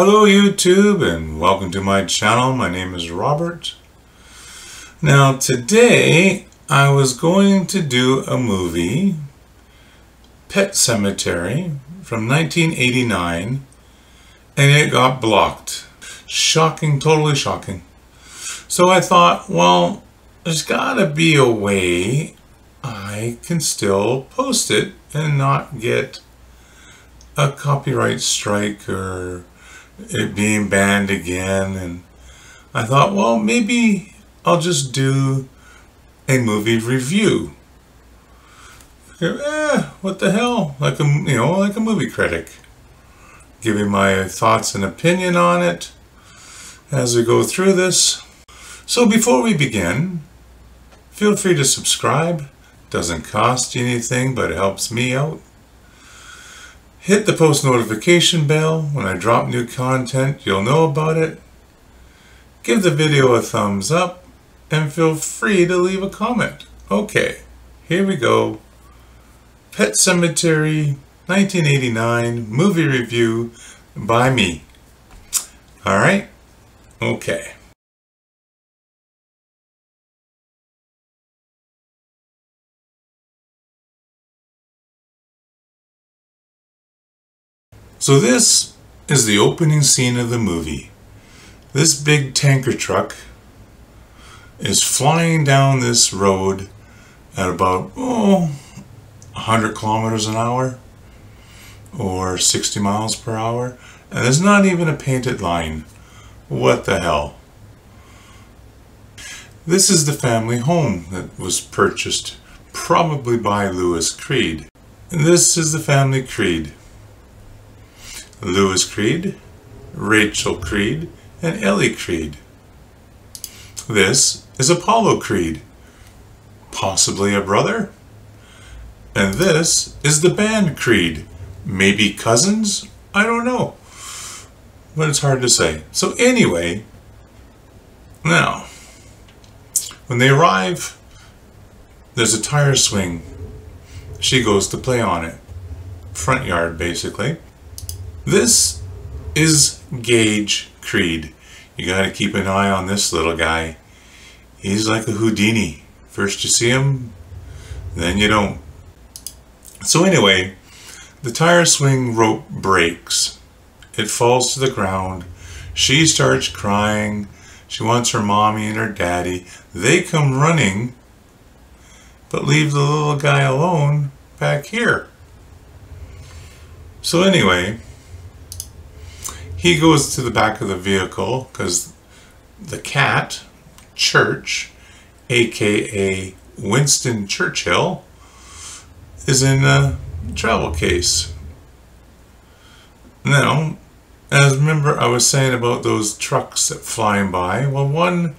Hello YouTube and welcome to my channel. My name is Robert. Now today I was going to do a movie, Pet Sematary from 1989, and it got blocked. Shocking, totally shocking. So I thought, well, there's gotta be a way I can still post it and not get a copyright strike or it being banned again. And I thought, well, maybe I'll just do a movie review. What the hell? Like a movie critic, giving my thoughts and opinion on it as we go through this. So before we begin, feel free to subscribe. Doesn't cost you anything, but it helps me out. Hit the post notification bell. When I drop new content, you'll know about it. Give the video a thumbs up and feel free to leave a comment. Okay, here we go. Pet Sematary 1989 movie review by me. Alright, okay. So this is the opening scene of the movie. This big tanker truck is flying down this road at about 100 kilometers an hour or 60 miles per hour, and there's not even a painted line. What the hell? This is the family home that was purchased probably by Louis Creed. And this is the family Creed. Louis Creed, Rachel Creed, and Ellie Creed. This is Apollo Creed, possibly a brother. And this is the band Creed, maybe cousins? I don't know, but it's hard to say. So anyway, now, when they arrive, there's a tire swing. She goes to play on it. Front yard, basically. This is Gage Creed. You gotta keep an eye on this little guy. He's like a Houdini. First you see him, then you don't. So anyway, the tire swing rope breaks. It falls to the ground. She starts crying. She wants her mommy and her daddy. They come running, but leave the little guy alone back here. So anyway, he goes to the back of the vehicle because the cat, Church, aka Winston Churchill, is in a travel case. Now, as remember I was saying about those trucks that flying by, well, one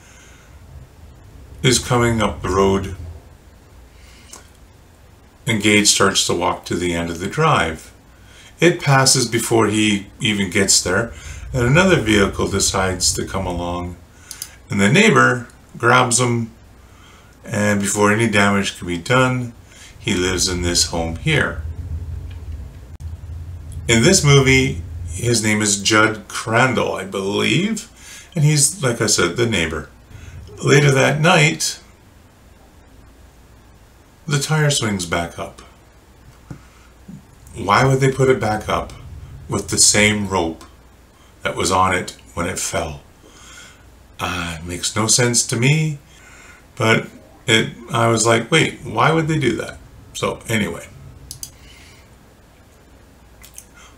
is coming up the road and Gage starts to walk to the end of the drive. It passes before he even gets there, and another vehicle decides to come along, and the neighbor grabs him, and before any damage can be done, he lives in this home here. In this movie, his name is Judd Crandall, I believe, and he's, like I said, the neighbor. Later that night, the tire swings back up. Why would they put it back up with the same rope that was on it when it fell? It makes no sense to me, but I was like, wait, why would they do that? So anyway.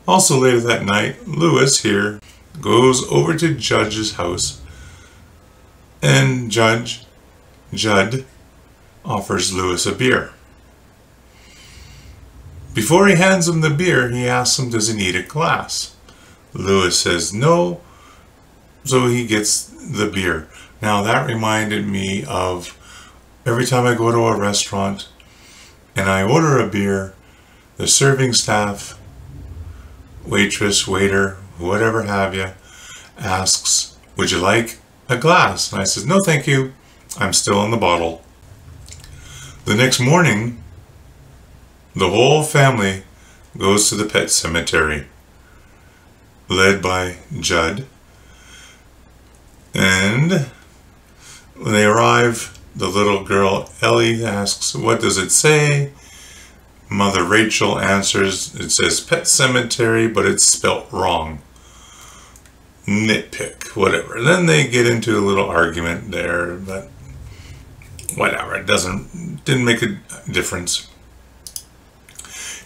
Also later that night, Louis here goes over to Judge's house, and Judd offers Louis a beer. Before he hands him the beer, he asks him, does he need a glass? Louis says no, so he gets the beer. Now that reminded me of every time I go to a restaurant and I order a beer, the serving staff, waitress, waiter, whatever have you, asks, would you like a glass? And I says, no thank you, I'm still on the bottle. The next morning, the whole family goes to the pet cemetery. led by Judd. And when they arrive, the little girl Ellie asks, "What does it say?" Mother Rachel answers, "It says Pet Sematary, but it's spelt wrong." Nitpick, whatever. Then they get into a little argument there, but whatever. It didn't make a difference.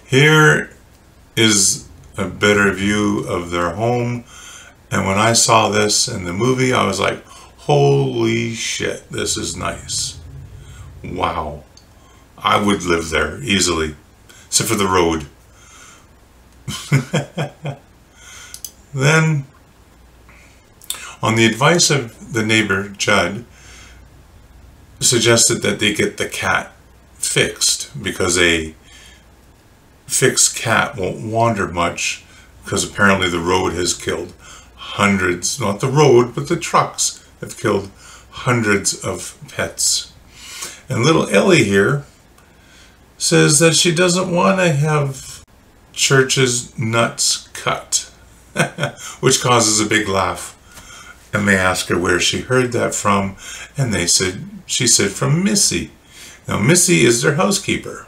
Here is a better view of their home, and when I saw this in the movie, I was like, holy shit, this is nice. Wow. I would live there easily, except for the road. Then, on the advice of the neighbor, Judd suggested that they get the cat fixed, because a fixed cat won't wander much, because apparently the road has killed hundreds, not the road, but the trucks have killed hundreds of pets. And little Ellie here says that she doesn't want to have Church's nuts cut, which causes a big laugh. And they ask her where she heard that from, and she said from Missy. Now Missy is their housekeeper.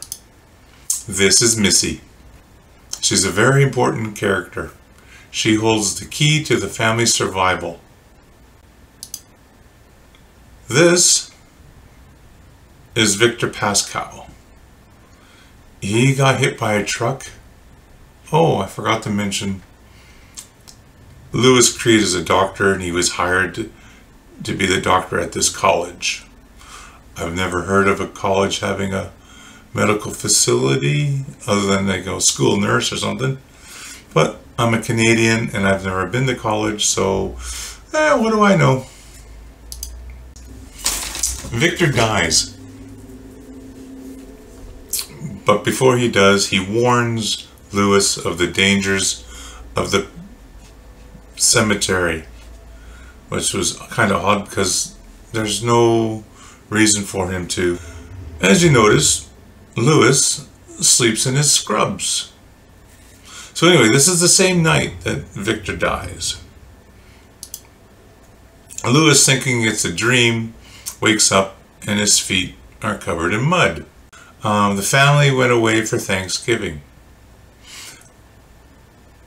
This is Missy. She's a very important character. She holds the key to the family's survival. This is Victor Pascal. He got hit by a truck. Oh, I forgot to mention, Louis Creed is a doctor, and he was hired to be the doctor at this college. I've never heard of a college having a medical facility other than like a school nurse or something. But I'm a Canadian and I've never been to college, so what do I know? Victor dies. But before he does, he warns Louis of the dangers of the cemetery, which was kind of odd because there's no reason for him to. As you notice, Louis sleeps in his scrubs. So anyway, this is the same night that Victor dies. Louis, thinking it's a dream, wakes up and his feet are covered in mud. The family went away for Thanksgiving.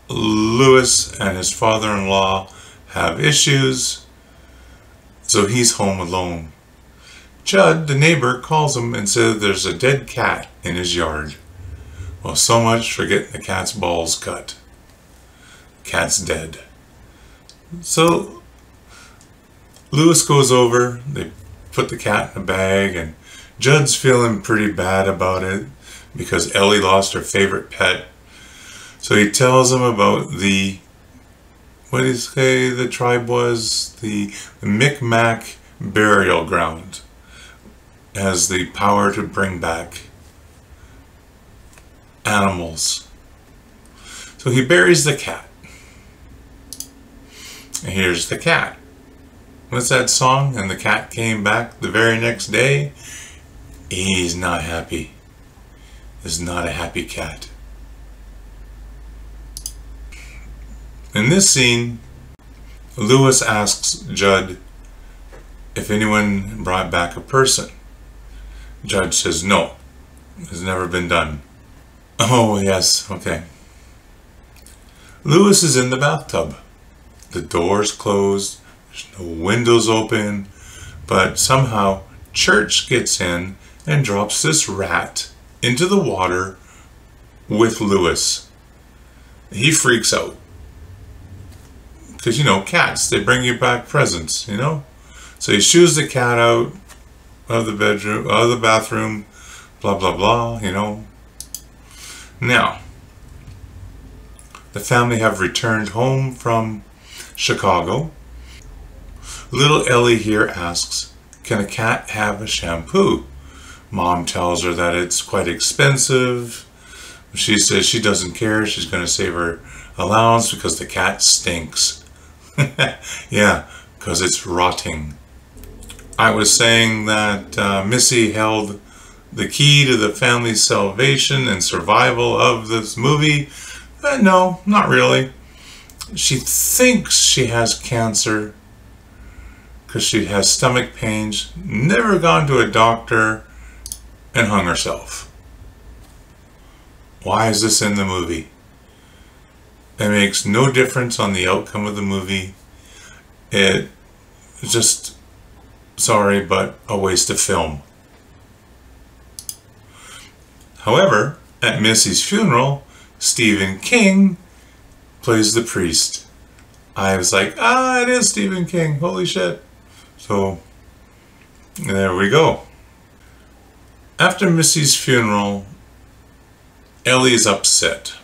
Louis and his father-in-law have issues, so he's home alone. Judd, the neighbor, calls him and says there's a dead cat in his yard. Well, so much for getting the cat's balls cut. The cat's dead. So Louis goes over, they put the cat in a bag, and Judd's feeling pretty bad about it because Ellie lost her favorite pet. So he tells him about what did he say the tribe was? The Micmac burial ground has the power to bring back animals. So he buries the cat. And here's the cat. What's that song? And the cat came back the very next day. He's not happy. It's not a happy cat. In this scene, Louis asks Judd if anyone brought back a person. Judd says no. It's never been done. Oh, yes, okay. Louis is in the bathtub. The door's closed, there's no windows open, but somehow Church gets in and drops this rat into the water with Louis. He freaks out. Because, cats, they bring you back presents, So he shoos the cat out of the bathroom, blah, blah, blah, Now, the family have returned home from Chicago. Little Ellie here asks, can a cat have a shampoo? Mom tells her that it's quite expensive. She says she doesn't care. She's going to save her allowance because the cat stinks. Yeah, because it's rotting. I was saying that Missy held the key to the family's salvation and survival of this movie. No, not really. She thinks she has cancer because she has stomach pains, never gone to a doctor, and hung herself. Why is this in the movie? It makes no difference on the outcome of the movie. It just, sorry, but a waste of film. However, at Missy's funeral, Stephen King plays the priest. I was like, it is Stephen King, holy shit. So, there we go. After Missy's funeral, Ellie is upset.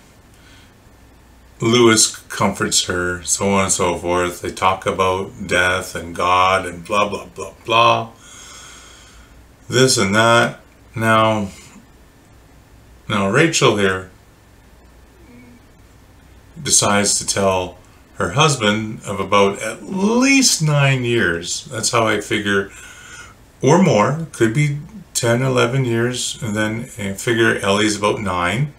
Lewis comforts her, so on and so forth. They talk about death and God and blah, blah, blah, blah. This and that. Now Rachel here decides to tell her husband of about at least 9 years. That's how I figure, or more. Could be 10, 11 years, and then I figure Ellie's about 9.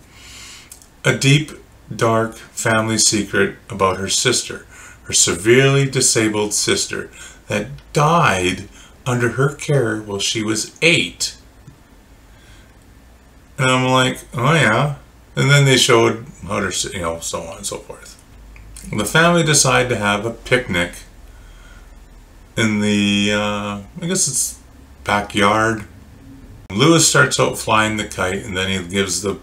A deep, dark family secret about her sister, her severely disabled sister, that died under her care while she was 8. And I'm like, oh yeah. And then they showed how to, so on and so forth. The family decided to have a picnic in the, I guess it's backyard. Lewis starts out flying the kite, and then he gives the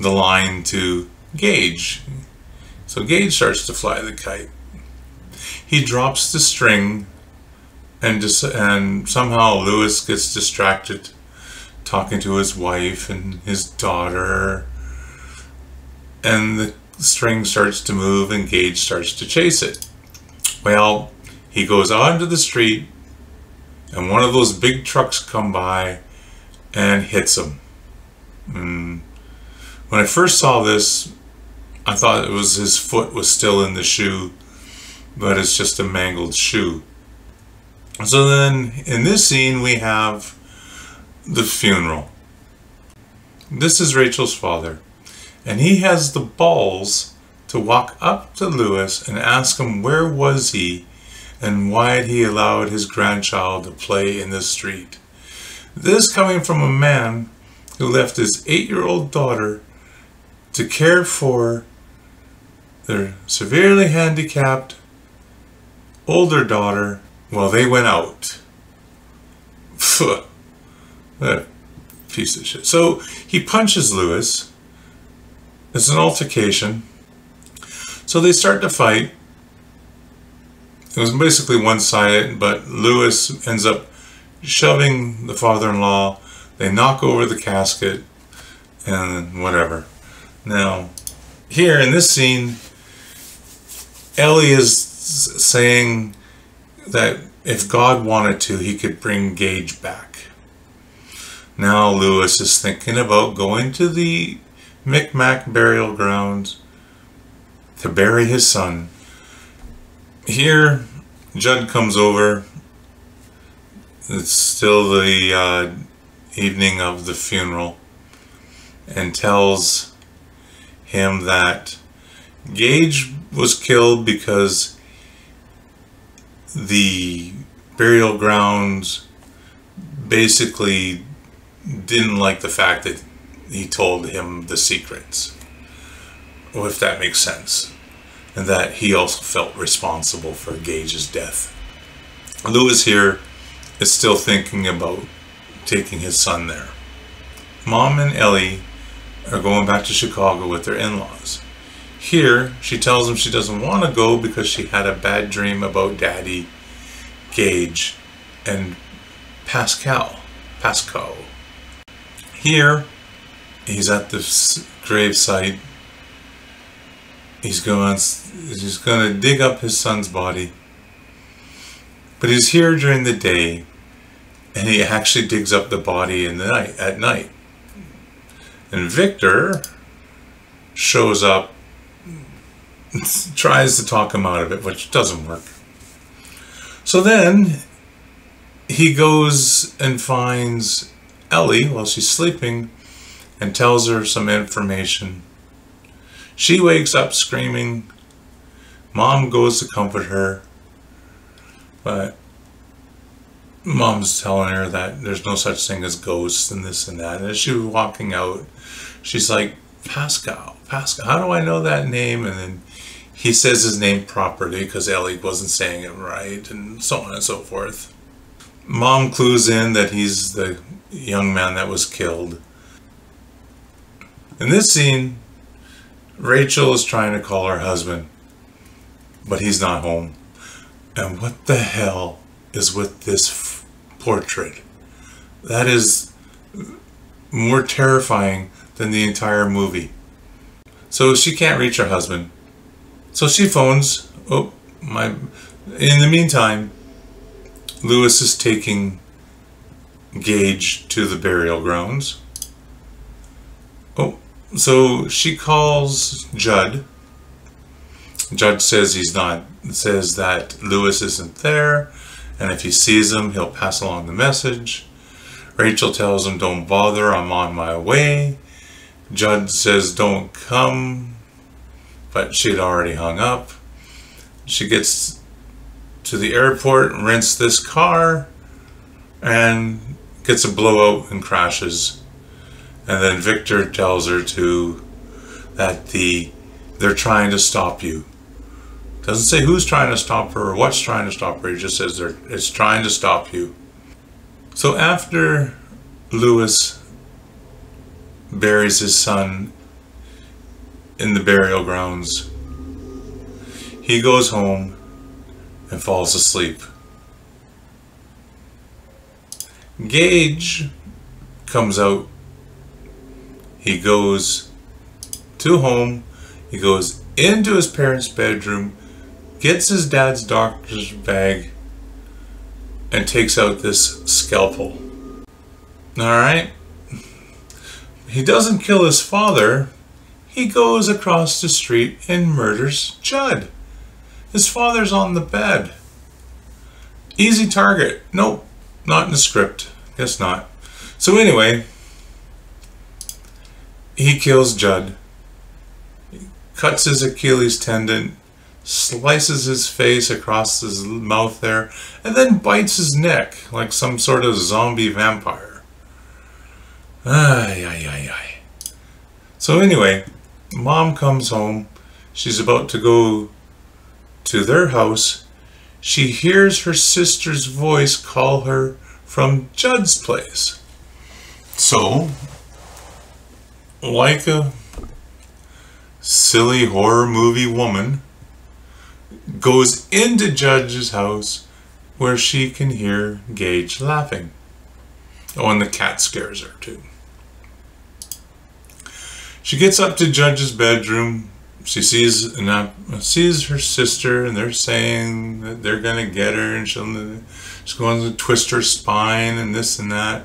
line to Gage. So Gage starts to fly the kite. He drops the string, and somehow Lewis gets distracted talking to his wife and his daughter, and the string starts to move and Gage starts to chase it. Well, he goes out into the street, and one of those big trucks come by and hits him. When I first saw this, I thought it was his foot was still in the shoe, but it's just a mangled shoe. So then in this scene we have the funeral. This is Rachel's father, and he has the balls to walk up to Lewis and ask him where was he and why had he allowed his grandchild to play in the street. This coming from a man who left his 8-year-old daughter to care for their severely handicapped older daughter while they went out. Phew. That piece of shit. So he punches Lewis. It's an altercation. So they start to fight. It was basically one-sided, but Lewis ends up shoving the father-in-law. They knock over the casket and whatever. Now, here in this scene, Ellie is saying that if God wanted to, he could bring Gage back. Now Lewis is thinking about going to the Micmac burial grounds to bury his son. Here, Judd comes over. It's still the evening of the funeral, and tells him that Gage was killed because the burial grounds basically didn't like the fact that he told him the secrets, or if that makes sense, and that he also felt responsible for Gage's death. Lewis here is still thinking about taking his son there. Mom and Ellie are going back to Chicago with their in-laws. Here, she tells him she doesn't want to go because she had a bad dream about Daddy, Gage, and Pascal. Here, he's at the grave site. He's going to dig up his son's body. But he's here during the day, and he actually digs up the body at night. And Victor shows up, tries to talk him out of it, which doesn't work. So then he goes and finds Ellie while she's sleeping and tells her some information. She wakes up screaming, Mom goes to comfort her, but Mom's telling her that there's no such thing as ghosts and this and that. And as she was walking out, she's like, Pascal, how do I know that name? And then he says his name properly because Ellie wasn't saying it right, and so on and so forth. Mom clues in that he's the young man that was killed. In this scene, Rachel is trying to call her husband, but he's not home. And what the hell is with this portrait? That is more terrifying than the entire movie. So she can't reach her husband. So she phones. In the meantime, Lewis is taking Gage to the burial grounds. So she calls Judd. Judd says says that Lewis isn't there, and if he sees him, he'll pass along the message. Rachel tells him, don't bother, I'm on my way. Judd says, don't come, but she'd already hung up. She gets to the airport, rents this car, and gets a blowout and crashes. And then Victor tells her that they're trying to stop you. Doesn't say who's trying to stop her or what's trying to stop her. He just says it's trying to stop you. So after Lewis buries his son in the burial grounds, he goes home and falls asleep. Gage comes out. He goes to home. He goes into his parents' bedroom, gets his dad's doctor's bag, and takes out this scalpel. Alright? He doesn't kill his father. He goes across the street and murders Judd. His father's on the bed. Easy target. Nope, not in the script. Guess not. So anyway, he kills Judd, cuts his Achilles tendon, slices his face across his mouth there, and then bites his neck like some sort of zombie vampire. Ay, ay, ay, ay. So anyway, Mom comes home. She's about to go to their house. She hears her sister's voice call her from Judd's place. So, like a silly horror movie woman, goes into Judd's house where she can hear Gage laughing. Oh, and the cat scares her too. She gets up to Judge's bedroom. She sees her sister, and they're saying that they're gonna get her, and she's going to twist her spine and this and that.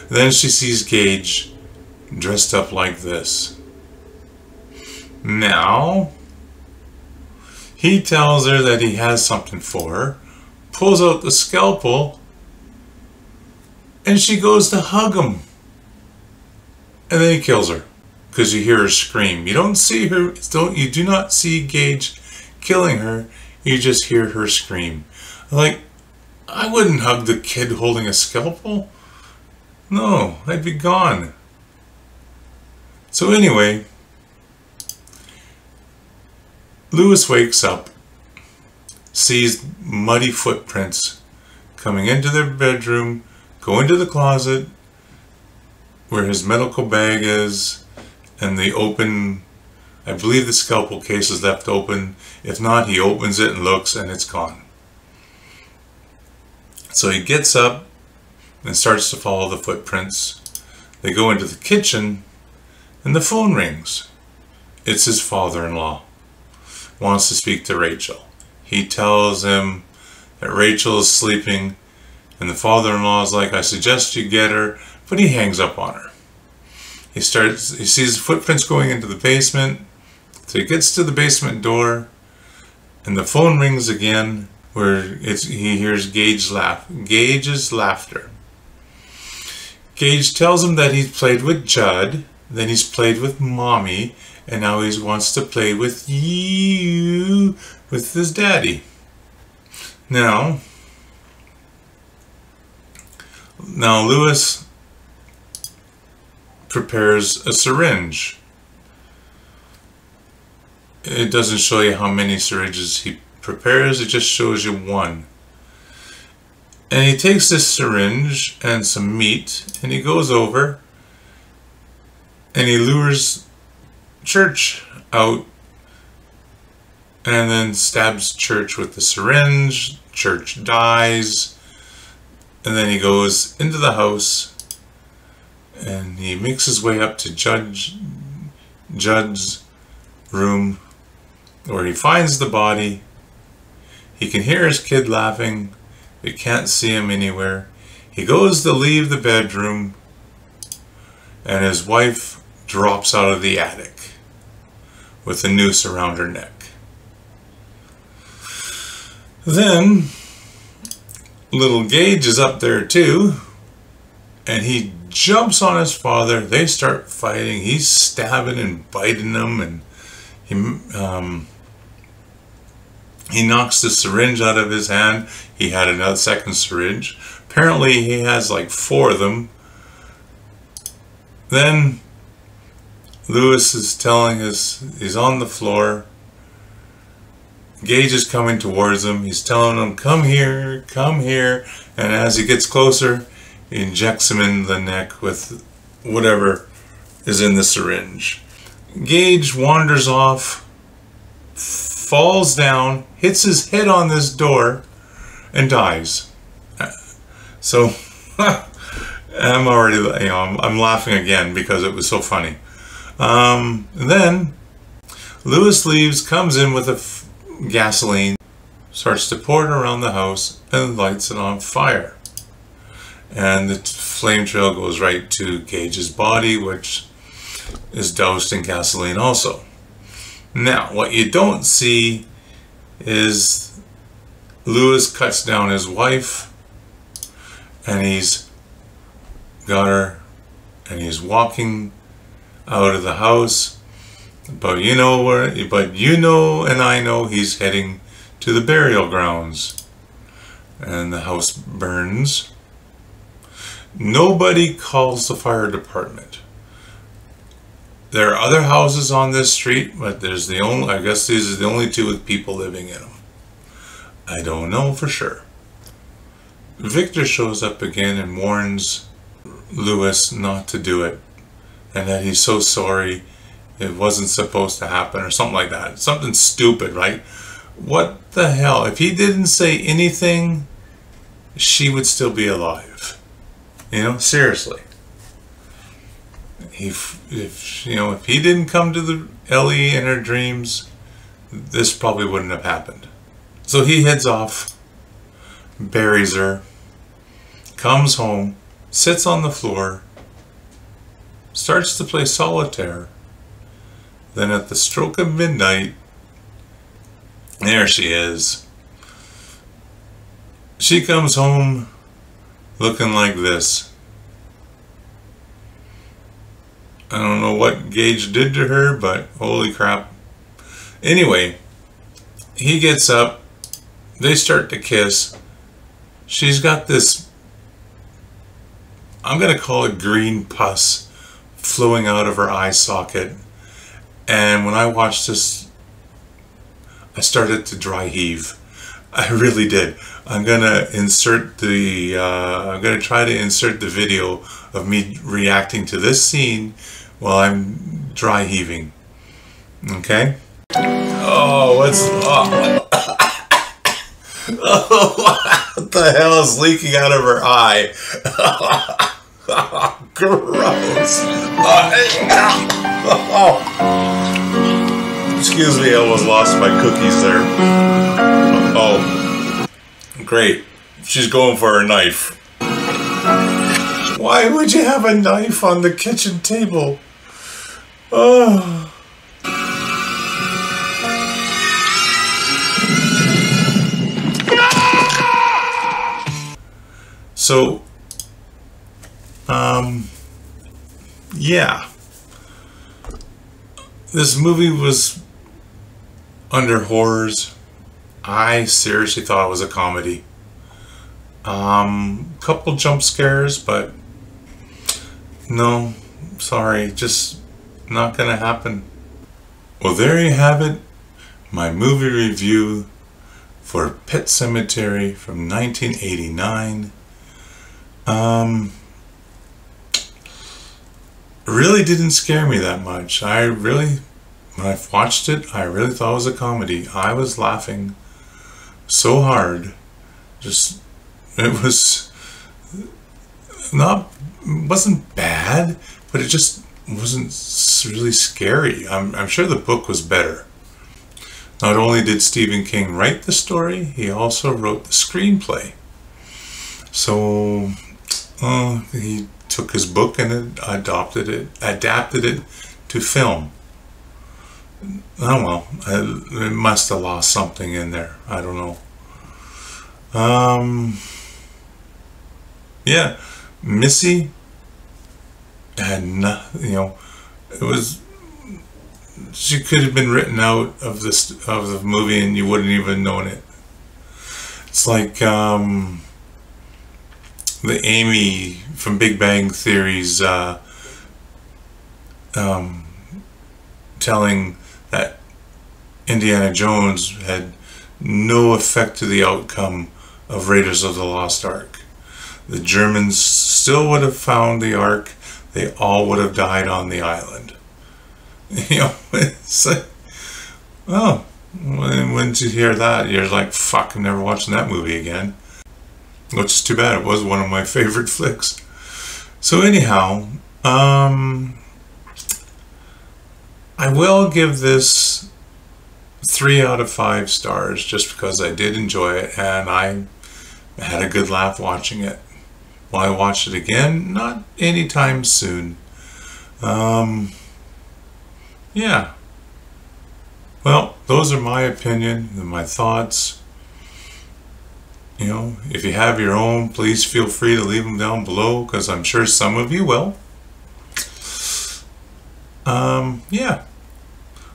And then she sees Gage dressed up like this. Now, he tells her that he has something for her, pulls out the scalpel, and she goes to hug him. And then he kills her, because you hear her scream. You don't see her, you do not see Gage killing her, you just hear her scream. Like, I wouldn't hug the kid holding a scalpel. No, I'd be gone. So anyway, Lewis wakes up, sees muddy footprints coming into their bedroom, go into the closet where his medical bag is, and they open, I believe the scalpel case is left open. If not, he opens it and looks, and it's gone. So he gets up and starts to follow the footprints. They go into the kitchen, and the phone rings. It's his father-in-law. Wants to speak to Rachel. He tells him that Rachel is sleeping, and the father-in-law is like, I suggest you get her, but he hangs up on her. He sees footprints going into the basement, so he gets to the basement door, and the phone rings again, where he hears Gage's laughter. Gage tells him that he's played with Judd, then he's played with Mommy, and now he wants to play with you, with his daddy. Now Lewis prepares a syringe. It doesn't show you how many syringes he prepares, it just shows you one. And he takes this syringe and some meat, and he goes over and he lures Church out and then stabs Church with the syringe. Church dies, and then he goes into the house and he makes his way up to Judd's room, where he finds the body. He can hear his kid laughing. He can't see him anywhere. He goes to leave the bedroom, and his wife drops out of the attic with a noose around her neck. Then little Gage is up there too, and he jumps on his father. They start fighting. He's stabbing and biting him, and he knocks the syringe out of his hand. He had another second syringe. Apparently he has like 4 of them. Then Lewis is telling us he's on the floor. Gage is coming towards him. He's telling him, come here, come here. And as he gets closer, he injects him in the neck with whatever is in the syringe. Gage wanders off, falls down, hits his head on this door, and dies. So I'm already, I'm laughing again because it was so funny. And then Lewis leaves, comes in with gasoline, starts to pour it around the house, and lights it on fire. And the flame trail goes right to Gage's body, which is doused in gasoline also. Now, what you don't see is Lewis cuts down his wife, and he's got her, and he's walking out of the house. But you know where, but you know and I know he's heading to the burial grounds. And the house burns. Nobody calls the fire department. There are other houses on this street, but there's the only, I guess these are the only 2 with people living in them. I don't know for sure. Victor shows up again and warns Lewis not to do it, and that he's so sorry, it wasn't supposed to happen, or something like that. Something stupid, right? What the hell? If he didn't say anything, she would still be alive. You know, seriously. If he didn't come to the Ellie in her dreams, this probably wouldn't have happened. So he heads off, buries her, comes home, sits on the floor, starts to play solitaire. Then at the stroke of midnight, there she is. She comes home looking like this. I don't know what Gage did to her, but holy crap. Anyway, he gets up, they start to kiss. She's got this, I'm going to call it green pus, flowing out of her eye socket. And when I watched this, I started to dry heave. I really did. I'm gonna insert the. I'm gonna try to insert the video of me reacting to this scene while I'm dry heaving. Okay. Oh, what's? Oh, what the hell is leaking out of her eye? Gross. Excuse me, I almost lost my cookies there. Oh, great. She's going for her knife. Why would you have a knife on the kitchen table? Oh. So, yeah. This movie was under horrors. I seriously thought it was a comedy. Couple jump scares, but no, sorry, just not gonna happen. Well, there you have it, my movie review for Pet Sematary from 1989. Really didn't scare me that much. When I watched it, I really thought it was a comedy. I was laughing so hard. Just, it wasn't bad, but it just wasn't really scary. I'm sure the book was better. Not only did Stephen King write the story, he also wrote the screenplay. So he took his book and adapted it to film. Oh well, it must have lost something in there. I don't know. Yeah, Missy had she could have been written out of the movie and you wouldn't even known it. It's like the Amy from Big Bang Theory's telling that Indiana Jones had no effect to the outcome of Raiders of the Lost Ark. The Germans still would have found the Ark. They all would have died on the island. It's like, oh, when you hear that, you're like, fuck, I'm never watching that movie again. Which is too bad. It was one of my favorite flicks. So anyhow, I will give this 3 out of 5 stars just because I did enjoy it and I had a good laugh watching it. Will I watch it again? Not anytime soon. Yeah. Well, those are my opinion and my thoughts. If you have your own, please feel free to leave them down below because I'm sure some of you will. Yeah.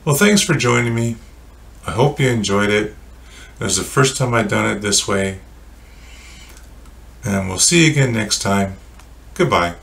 Well, thanks for joining me. I hope you enjoyed it. It was the first time I've done it this way. And we'll see you again next time. Goodbye.